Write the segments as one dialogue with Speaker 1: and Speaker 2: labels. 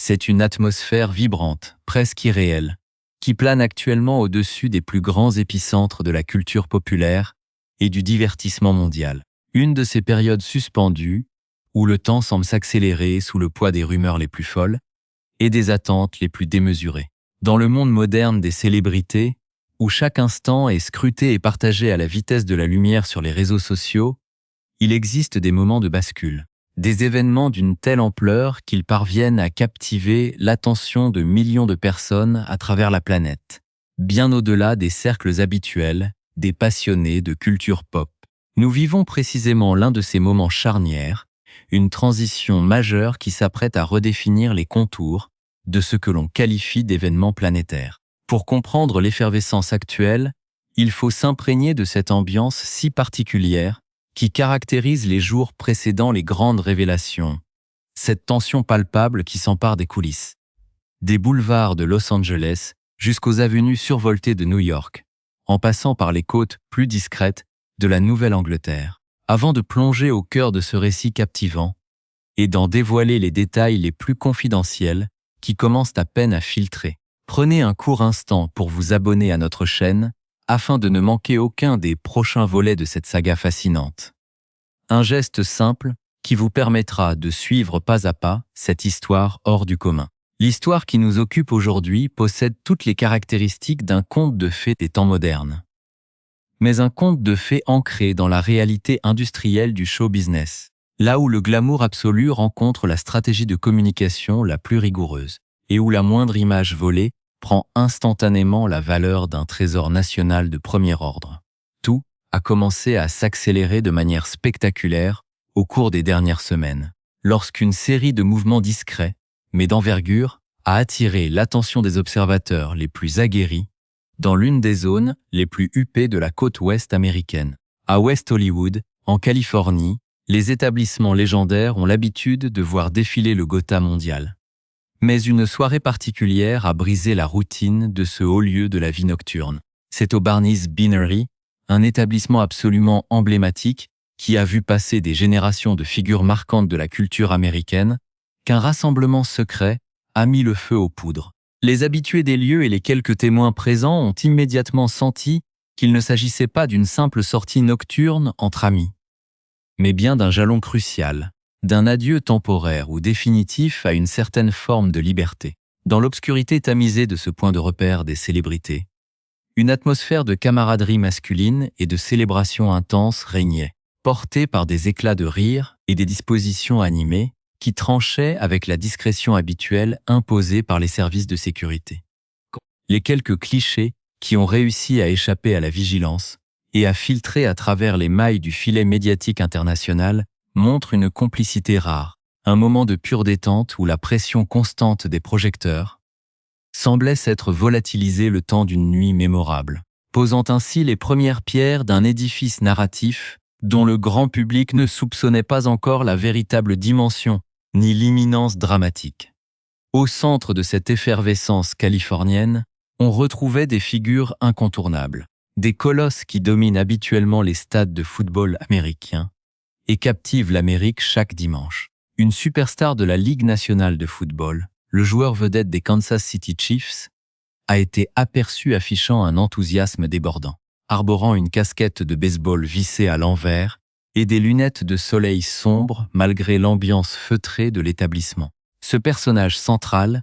Speaker 1: C'est une atmosphère vibrante, presque irréelle, qui plane actuellement au-dessus des plus grands épicentres de la culture populaire et du divertissement mondial. Une de ces périodes suspendues, où le temps semble s'accélérer sous le poids des rumeurs les plus folles et des attentes les plus démesurées. Dans le monde moderne des célébrités, où chaque instant est scruté et partagé à la vitesse de la lumière sur les réseaux sociaux, il existe des moments de bascule. Des événements d'une telle ampleur qu'ils parviennent à captiver l'attention de millions de personnes à travers la planète, bien au-delà des cercles habituels, des passionnés de culture pop. Nous vivons précisément l'un de ces moments charnières, une transition majeure qui s'apprête à redéfinir les contours de ce que l'on qualifie d'événements planétaires. Pour comprendre l'effervescence actuelle, il faut s'imprégner de cette ambiance si particulière qui caractérise les jours précédant les grandes révélations, cette tension palpable qui s'empare des coulisses. Des boulevards de Los Angeles jusqu'aux avenues survoltées de New York, en passant par les côtes plus discrètes de la Nouvelle-Angleterre. Avant de plonger au cœur de ce récit captivant et d'en dévoiler les détails les plus confidentiels qui commencent à peine à filtrer, prenez un court instant pour vous abonner à notre chaîne afin de ne manquer aucun des prochains volets de cette saga fascinante. Un geste simple qui vous permettra de suivre pas à pas cette histoire hors du commun. L'histoire qui nous occupe aujourd'hui possède toutes les caractéristiques d'un conte de fées des temps modernes. Mais un conte de fées ancré dans la réalité industrielle du show business, là où le glamour absolu rencontre la stratégie de communication la plus rigoureuse, et où la moindre image volée prend instantanément la valeur d'un trésor national de premier ordre. Tout a commencé à s'accélérer de manière spectaculaire au cours des dernières semaines, lorsqu'une série de mouvements discrets, mais d'envergure, a attiré l'attention des observateurs les plus aguerris dans l'une des zones les plus huppées de la côte ouest américaine. À West Hollywood, en Californie, les établissements légendaires ont l'habitude de voir défiler le Gotha mondial. Mais une soirée particulière a brisé la routine de ce haut lieu de la vie nocturne. C'est au Barney's Beanery, un établissement absolument emblématique qui a vu passer des générations de figures marquantes de la culture américaine, qu'un rassemblement secret a mis le feu aux poudres. Les habitués des lieux et les quelques témoins présents ont immédiatement senti qu'il ne s'agissait pas d'une simple sortie nocturne entre amis, mais bien d'un jalon crucial, d'un adieu temporaire ou définitif à une certaine forme de liberté. Dans l'obscurité tamisée de ce point de repère des célébrités, une atmosphère de camaraderie masculine et de célébration intense régnait, portée par des éclats de rire et des dispositions animées qui tranchaient avec la discrétion habituelle imposée par les services de sécurité. Les quelques clichés qui ont réussi à échapper à la vigilance et à filtrer à travers les mailles du filet médiatique international montrent une complicité rare, un moment de pure détente où la pression constante des projecteurs semblait s'être volatilisée le temps d'une nuit mémorable, posant ainsi les premières pierres d'un édifice narratif dont le grand public ne soupçonnait pas encore la véritable dimension ni l'imminence dramatique. Au centre de cette effervescence californienne, on retrouvait des figures incontournables, des colosses qui dominent habituellement les stades de football américains et captivent l'Amérique chaque dimanche. Une superstar de la Ligue nationale de football, le joueur vedette des Kansas City Chiefs, a été aperçu affichant un enthousiasme débordant, arborant une casquette de baseball vissée à l'envers et des lunettes de soleil sombres malgré l'ambiance feutrée de l'établissement. Ce personnage central,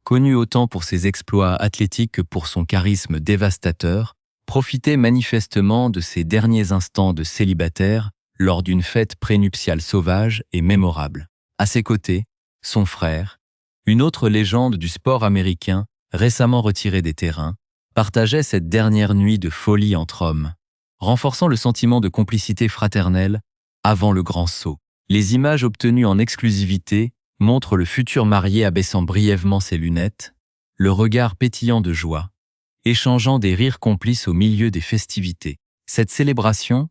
Speaker 1: connu autant pour ses exploits athlétiques que pour son charisme dévastateur, profitait manifestement de ses derniers instants de célibataire lors d'une fête prénuptiale sauvage et mémorable. À ses côtés, son frère, une autre légende du sport américain récemment retiré des terrains, partageait cette dernière nuit de folie entre hommes, renforçant le sentiment de complicité fraternelle avant le grand saut. Les images obtenues en exclusivité montrent le futur marié abaissant brièvement ses lunettes, le regard pétillant de joie, échangeant des rires complices au milieu des festivités. Cette célébration,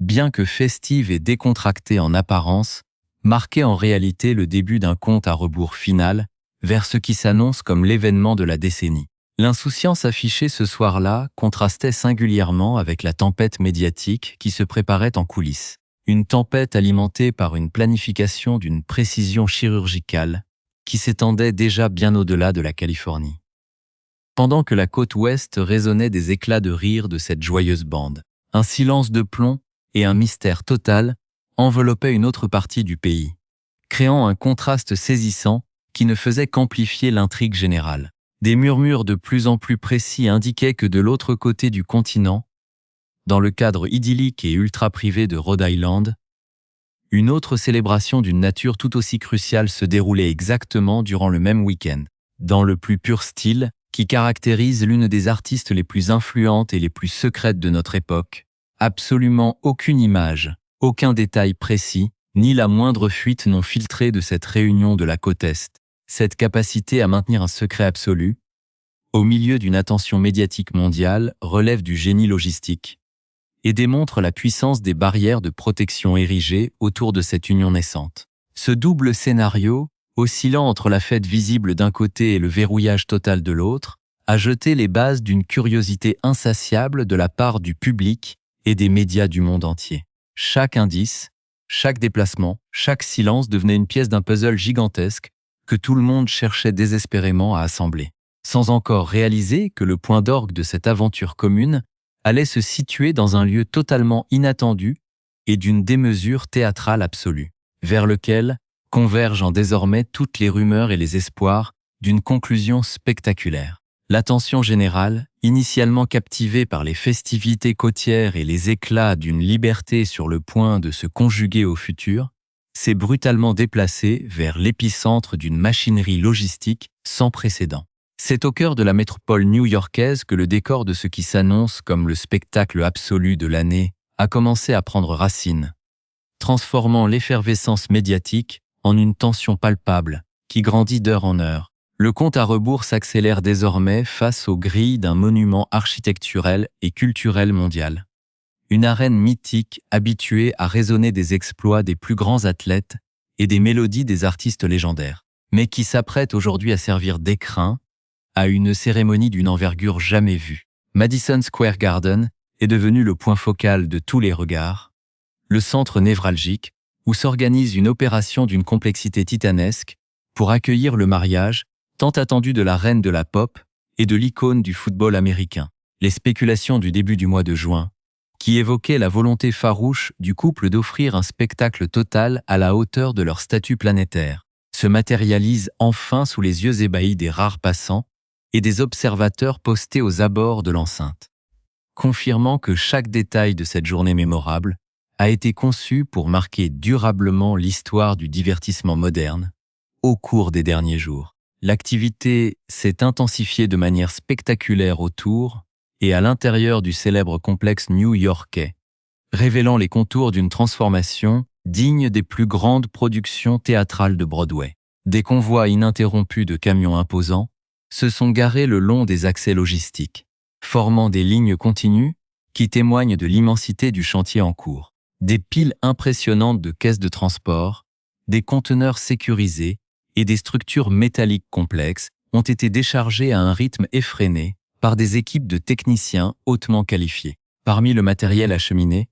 Speaker 1: bien que festive et décontractée en apparence, marquait en réalité le début d'un compte à rebours final vers ce qui s'annonce comme l'événement de la décennie. L'insouciance affichée ce soir-là contrastait singulièrement avec la tempête médiatique qui se préparait en coulisses. Une tempête alimentée par une planification d'une précision chirurgicale qui s'étendait déjà bien au-delà de la Californie. Pendant que la côte ouest résonnait des éclats de rire de cette joyeuse bande, un silence de plomb et un mystère total enveloppaient une autre partie du pays, créant un contraste saisissant qui ne faisait qu'amplifier l'intrigue générale. Des murmures de plus en plus précis indiquaient que de l'autre côté du continent, dans le cadre idyllique et ultra-privé de Rhode Island, une autre célébration d'une nature tout aussi cruciale se déroulait exactement durant le même week-end, dans le plus pur style qui caractérise l'une des artistes les plus influentes et les plus secrètes de notre époque. Absolument aucune image, aucun détail précis, ni la moindre fuite n'ont filtré de cette réunion de la côte Est. Cette capacité à maintenir un secret absolu, au milieu d'une attention médiatique mondiale, relève du génie logistique et démontre la puissance des barrières de protection érigées autour de cette union naissante. Ce double scénario, oscillant entre la fête visible d'un côté et le verrouillage total de l'autre, a jeté les bases d'une curiosité insatiable de la part du public et des médias du monde entier. Chaque indice, chaque déplacement, chaque silence devenait une pièce d'un puzzle gigantesque que tout le monde cherchait désespérément à assembler, sans encore réaliser que le point d'orgue de cette aventure commune allait se situer dans un lieu totalement inattendu et d'une démesure théâtrale absolue, vers lequel convergent désormais toutes les rumeurs et les espoirs d'une conclusion spectaculaire. L'attention générale, initialement captivée par les festivités côtières et les éclats d'une liberté sur le point de se conjuguer au futur, s'est brutalement déplacée vers l'épicentre d'une machinerie logistique sans précédent. C'est au cœur de la métropole new-yorkaise que le décor de ce qui s'annonce comme le spectacle absolu de l'année a commencé à prendre racine, transformant l'effervescence médiatique en une tension palpable qui grandit d'heure en heure. Le compte à rebours s'accélère désormais face aux grilles d'un monument architecturel et culturel mondial. Une arène mythique habituée à résonner des exploits des plus grands athlètes et des mélodies des artistes légendaires, mais qui s'apprête aujourd'hui à servir d'écrin à une cérémonie d'une envergure jamais vue. Madison Square Garden est devenu le point focal de tous les regards, le centre névralgique où s'organise une opération d'une complexité titanesque pour accueillir le mariage tant attendu de la reine de la pop et de l'icône du football américain. Les spéculations du début du mois de juin, qui évoquaient la volonté farouche du couple d'offrir un spectacle total à la hauteur de leur statut planétaire, se matérialisent enfin sous les yeux ébahis des rares passants et des observateurs postés aux abords de l'enceinte, confirmant que chaque détail de cette journée mémorable a été conçu pour marquer durablement l'histoire du divertissement moderne au cours des derniers jours. L'activité s'est intensifiée de manière spectaculaire autour et à l'intérieur du célèbre complexe new-yorkais, révélant les contours d'une transformation digne des plus grandes productions théâtrales de Broadway. Des convois ininterrompus de camions imposants se sont garés le long des accès logistiques, formant des lignes continues qui témoignent de l'immensité du chantier en cours. Des piles impressionnantes de caisses de transport, des conteneurs sécurisés et des structures métalliques complexes ont été déchargés à un rythme effréné par des équipes de techniciens hautement qualifiés. Parmi le matériel acheminé,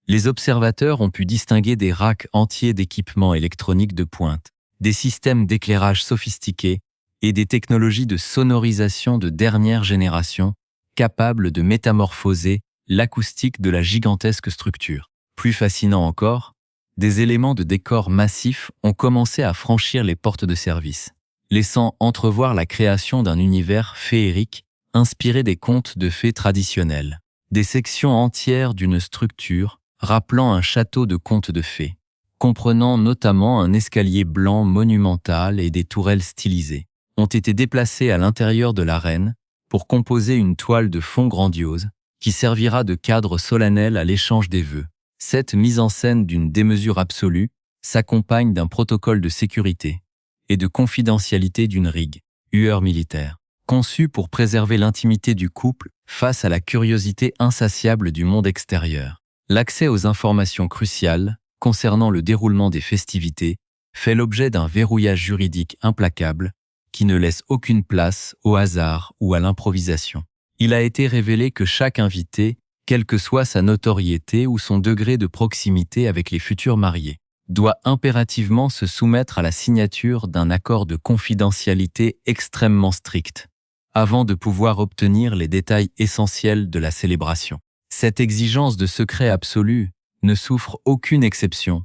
Speaker 1: les observateurs ont pu distinguer des racks entiers d'équipements électroniques de pointe, des systèmes d'éclairage sophistiqués et des technologies de sonorisation de dernière génération capables de métamorphoser l'acoustique de la gigantesque structure. Plus fascinant encore, des éléments de décor massifs ont commencé à franchir les portes de service, laissant entrevoir la création d'un univers féerique inspiré des contes de fées traditionnels. Des sections entières d'une structure rappelant un château de contes de fées, comprenant notamment un escalier blanc monumental et des tourelles stylisées, ont été déplacées à l'intérieur de l'arène pour composer une toile de fond grandiose qui servira de cadre solennel à l'échange des vœux. Cette mise en scène d'une démesure absolue s'accompagne d'un protocole de sécurité et de confidentialité d'une rigue, hueur militaire, conçue pour préserver l'intimité du couple face à la curiosité insatiable du monde extérieur. L'accès aux informations cruciales concernant le déroulement des festivités fait l'objet d'un verrouillage juridique implacable qui ne laisse aucune place au hasard ou à l'improvisation. Il a été révélé que chaque invité, quelle que soit sa notoriété ou son degré de proximité avec les futurs mariés, doit impérativement se soumettre à la signature d'un accord de confidentialité extrêmement strict, avant de pouvoir obtenir les détails essentiels de la célébration. Cette exigence de secret absolu ne souffre aucune exception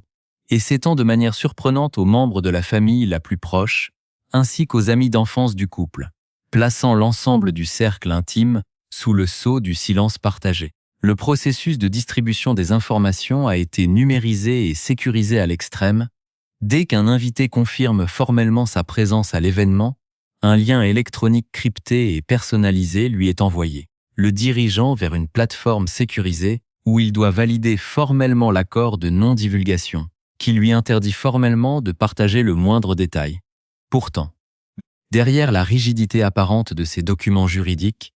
Speaker 1: et s'étend de manière surprenante aux membres de la famille la plus proche, ainsi qu'aux amis d'enfance du couple, plaçant l'ensemble du cercle intime sous le sceau du silence partagé. Le processus de distribution des informations a été numérisé et sécurisé à l'extrême. Dès qu'un invité confirme formellement sa présence à l'événement, un lien électronique crypté et personnalisé lui est envoyé, le dirigeant vers une plateforme sécurisée où il doit valider formellement l'accord de non-divulgation, qui lui interdit formellement de partager le moindre détail. Pourtant, derrière la rigidité apparente de ces documents juridiques,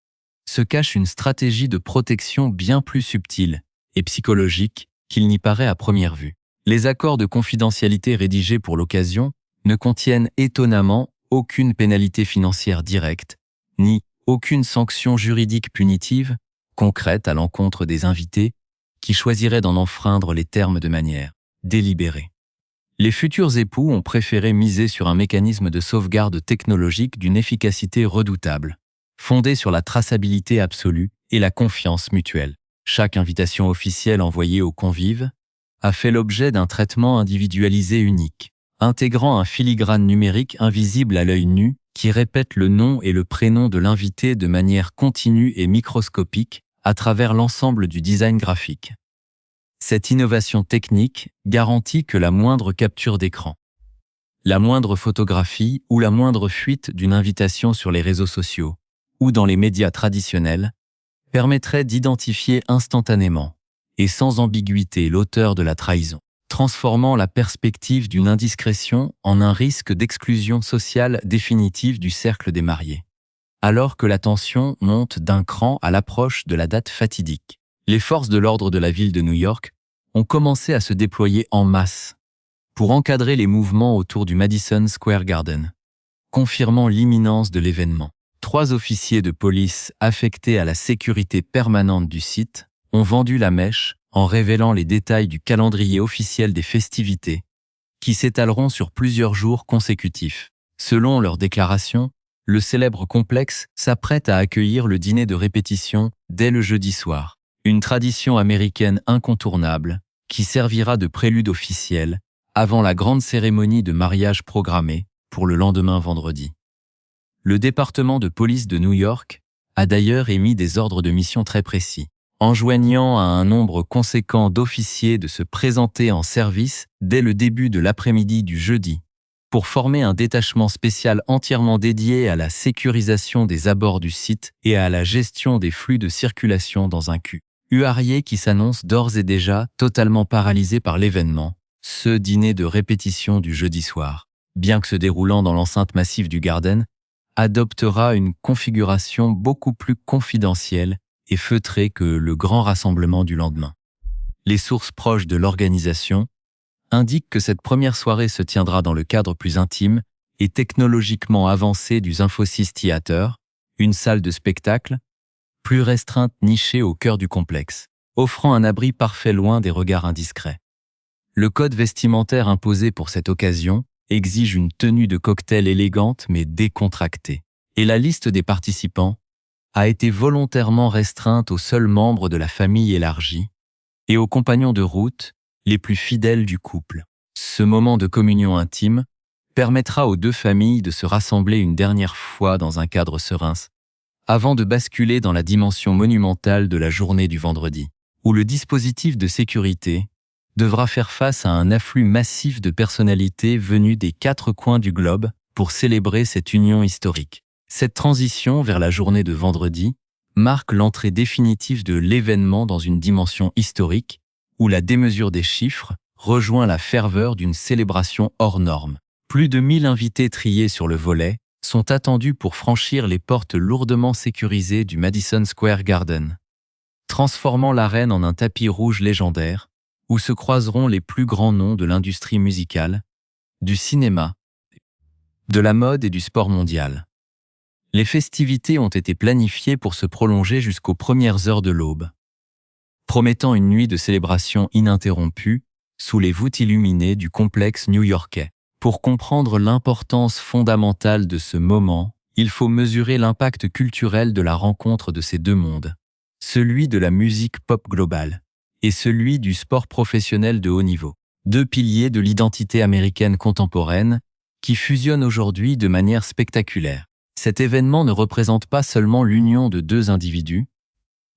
Speaker 1: se cache une stratégie de protection bien plus subtile et psychologique qu'il n'y paraît à première vue. Les accords de confidentialité rédigés pour l'occasion ne contiennent étonnamment aucune pénalité financière directe, ni aucune sanction juridique punitive concrète à l'encontre des invités qui choisiraient d'en enfreindre les termes de manière délibérée. Les futurs époux ont préféré miser sur un mécanisme de sauvegarde technologique d'une efficacité redoutable, fondé sur la traçabilité absolue et la confiance mutuelle. Chaque invitation officielle envoyée aux convives a fait l'objet d'un traitement individualisé unique, intégrant un filigrane numérique invisible à l'œil nu qui répète le nom et le prénom de l'invité de manière continue et microscopique à travers l'ensemble du design graphique. Cette innovation technique garantit que la moindre capture d'écran, la moindre photographie ou la moindre fuite d'une invitation sur les réseaux sociaux ou dans les médias traditionnels permettrait d'identifier instantanément et sans ambiguïté l'auteur de la trahison, transformant la perspective d'une indiscrétion en un risque d'exclusion sociale définitive du cercle des mariés. Alors que la tension monte d'un cran à l'approche de la date fatidique, les forces de l'ordre de la ville de New York ont commencé à se déployer en masse pour encadrer les mouvements autour du Madison Square Garden, confirmant l'imminence de l'événement. 3 officiers de police affectés à la sécurité permanente du site ont vendu la mèche en révélant les détails du calendrier officiel des festivités, qui s'étaleront sur plusieurs jours consécutifs. Selon leurs déclarations, le célèbre complexe s'apprête à accueillir le dîner de répétition dès le jeudi soir, une tradition américaine incontournable qui servira de prélude officiel avant la grande cérémonie de mariage programmée pour le lendemain vendredi. Le département de police de New York a d'ailleurs émis des ordres de mission très précis, enjoignant à un nombre conséquent d'officiers de se présenter en service dès le début de l'après-midi du jeudi, pour former un détachement spécial entièrement dédié à la sécurisation des abords du site et à la gestion des flux de circulation dans un QUARIE qui s'annonce d'ores et déjà totalement paralysé par l'événement, ce dîner de répétition du jeudi soir, bien que se déroulant dans l'enceinte massive du Garden, adoptera une configuration beaucoup plus confidentielle et feutrée que le grand rassemblement du lendemain. Les sources proches de l'organisation indiquent que cette première soirée se tiendra dans le cadre plus intime et technologiquement avancé du Infosys Theater, une salle de spectacle plus restreinte nichée au cœur du complexe, offrant un abri parfait loin des regards indiscrets. Le code vestimentaire imposé pour cette occasion exige une tenue de cocktail élégante mais décontractée, et la liste des participants a été volontairement restreinte aux seuls membres de la famille élargie et aux compagnons de route les plus fidèles du couple. Ce moment de communion intime permettra aux 2 familles de se rassembler une dernière fois dans un cadre serein, avant de basculer dans la dimension monumentale de la journée du vendredi, où le dispositif de sécurité devra faire face à un afflux massif de personnalités venues des 4 coins du globe pour célébrer cette union historique. Cette transition vers la journée de vendredi marque l'entrée définitive de l'événement dans une dimension historique où la démesure des chiffres rejoint la ferveur d'une célébration hors norme. Plus de 1000 invités triés sur le volet sont attendus pour franchir les portes lourdement sécurisées du Madison Square Garden, transformant l'arène en un tapis rouge légendaire où se croiseront les plus grands noms de l'industrie musicale, du cinéma, de la mode et du sport mondial. Les festivités ont été planifiées pour se prolonger jusqu'aux premières heures de l'aube, promettant une nuit de célébration ininterrompue sous les voûtes illuminées du complexe new-yorkais. Pour comprendre l'importance fondamentale de ce moment, il faut mesurer l'impact culturel de la rencontre de ces deux mondes, celui de la musique pop globale et celui du sport professionnel de haut niveau, deux piliers de l'identité américaine contemporaine qui fusionnent aujourd'hui de manière spectaculaire. Cet événement ne représente pas seulement l'union de deux individus,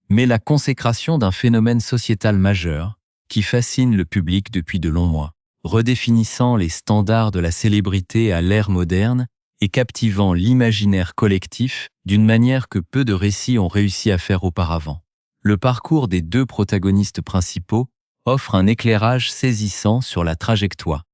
Speaker 1: mais la consécration d'un phénomène sociétal majeur qui fascine le public depuis de longs mois, redéfinissant les standards de la célébrité à l'ère moderne et captivant l'imaginaire collectif d'une manière que peu de récits ont réussi à faire auparavant. Le parcours des deux protagonistes principaux offre un éclairage saisissant sur la trajectoire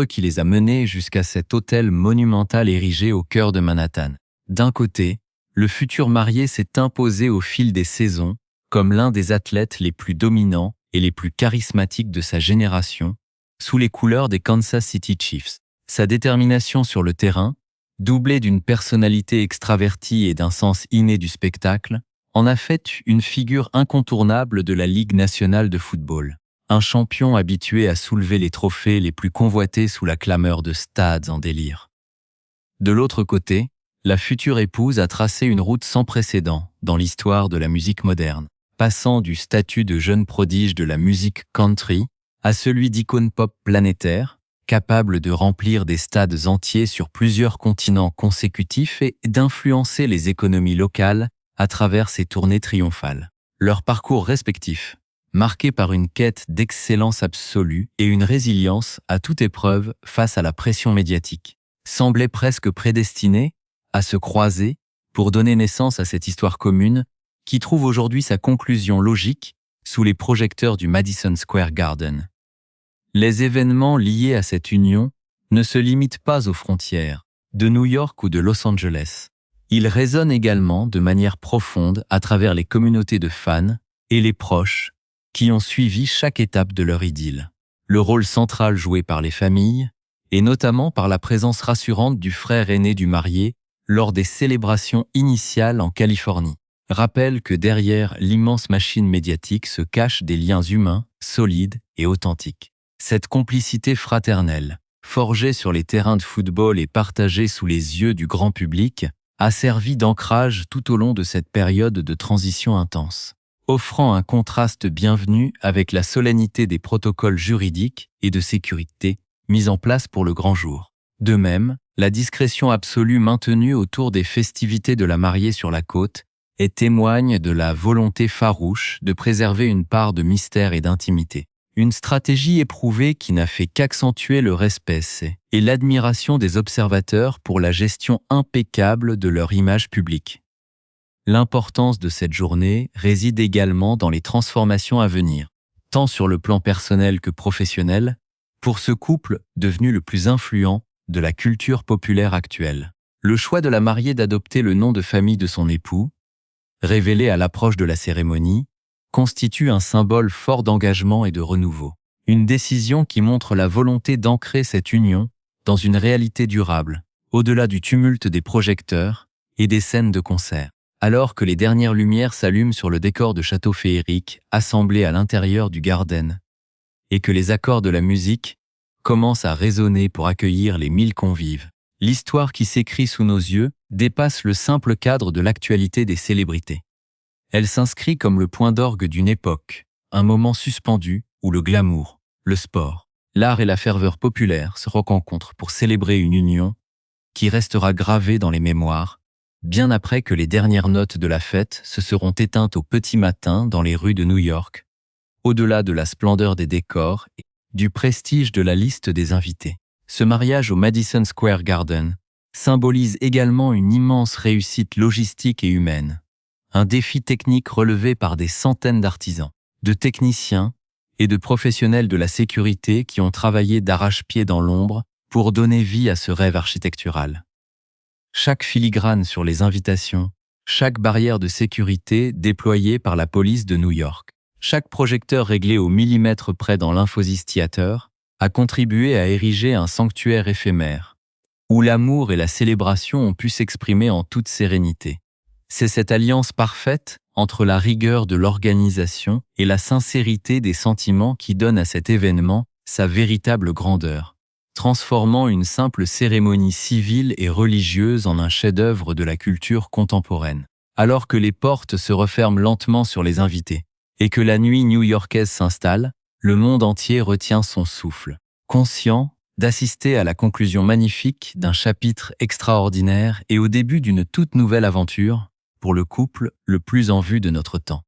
Speaker 1: qui les a menés jusqu'à cet hôtel monumental érigé au cœur de Manhattan. D'un côté, le futur marié s'est imposé au fil des saisons comme l'un des athlètes les plus dominants et les plus charismatiques de sa génération, sous les couleurs des Kansas City Chiefs. Sa détermination sur le terrain, doublée d'une personnalité extravertie et d'un sens inné du spectacle, en a fait une figure incontournable de la Ligue nationale de football. Un champion habitué à soulever les trophées les plus convoités sous la clameur de stades en délire. De l'autre côté, la future épouse a tracé une route sans précédent dans l'histoire de la musique moderne, passant du statut de jeune prodige de la musique country à celui d'icône pop planétaire, capable de remplir des stades entiers sur plusieurs continents consécutifs et d'influencer les économies locales à travers ses tournées triomphales. Leurs parcours respectifs, marqués par une quête d'excellence absolue et une résilience à toute épreuve face à la pression médiatique, semblaient presque prédestinés à se croiser pour donner naissance à cette histoire commune qui trouve aujourd'hui sa conclusion logique sous les projecteurs du Madison Square Garden. Les événements liés à cette union ne se limitent pas aux frontières de New York ou de Los Angeles. Ils résonnent également de manière profonde à travers les communautés de fans et les proches qui ont suivi chaque étape de leur idylle. Le rôle central joué par les familles, et notamment par la présence rassurante du frère aîné du marié lors des célébrations initiales en Californie, rappelle que derrière l'immense machine médiatique se cachent des liens humains, solides et authentiques. Cette complicité fraternelle, forgée sur les terrains de football et partagée sous les yeux du grand public, a servi d'ancrage tout au long de cette période de transition intense, offrant un contraste bienvenu avec la solennité des protocoles juridiques et de sécurité mis en place pour le grand jour. De même, la discrétion absolue maintenue autour des festivités de la mariée sur la côte témoigne de la volonté farouche de préserver une part de mystère et d'intimité. Une stratégie éprouvée qui n'a fait qu'accentuer le respect et l'admiration des observateurs pour la gestion impeccable de leur image publique. L'importance de cette journée réside également dans les transformations à venir, tant sur le plan personnel que professionnel, pour ce couple devenu le plus influent de la culture populaire actuelle. Le choix de la mariée d'adopter le nom de famille de son époux, révélé à l'approche de la cérémonie, constitue un symbole fort d'engagement et de renouveau. Une décision qui montre la volonté d'ancrer cette union dans une réalité durable, au-delà du tumulte des projecteurs et des scènes de concert. Alors que les dernières lumières s'allument sur le décor de château féerique assemblé à l'intérieur du Garden, et que les accords de la musique commencent à résonner pour accueillir les 1000 convives, l'histoire qui s'écrit sous nos yeux dépasse le simple cadre de l'actualité des célébrités. Elle s'inscrit comme le point d'orgue d'une époque, un moment suspendu où le glamour, le sport, l'art et la ferveur populaire se rencontrent pour célébrer une union qui restera gravée dans les mémoires, bien après que les dernières notes de la fête se seront éteintes au petit matin dans les rues de New York, au-delà de la splendeur des décors et du prestige de la liste des invités. Ce mariage au Madison Square Garden symbolise également une immense réussite logistique et humaine. Un défi technique relevé par des centaines d'artisans, de techniciens et de professionnels de la sécurité qui ont travaillé d'arrache-pied dans l'ombre pour donner vie à ce rêve architectural. Chaque filigrane sur les invitations, chaque barrière de sécurité déployée par la police de New York, chaque projecteur réglé au millimètre près dans l'Infosys Theater a contribué à ériger un sanctuaire éphémère, où l'amour et la célébration ont pu s'exprimer en toute sérénité. C'est cette alliance parfaite entre la rigueur de l'organisation et la sincérité des sentiments qui donne à cet événement sa véritable grandeur, transformant une simple cérémonie civile et religieuse en un chef-d'œuvre de la culture contemporaine. Alors que les portes se referment lentement sur les invités et que la nuit new-yorkaise s'installe, le monde entier retient son souffle, conscient d'assister à la conclusion magnifique d'un chapitre extraordinaire et au début d'une toute nouvelle aventure pour le couple le plus en vue de notre temps.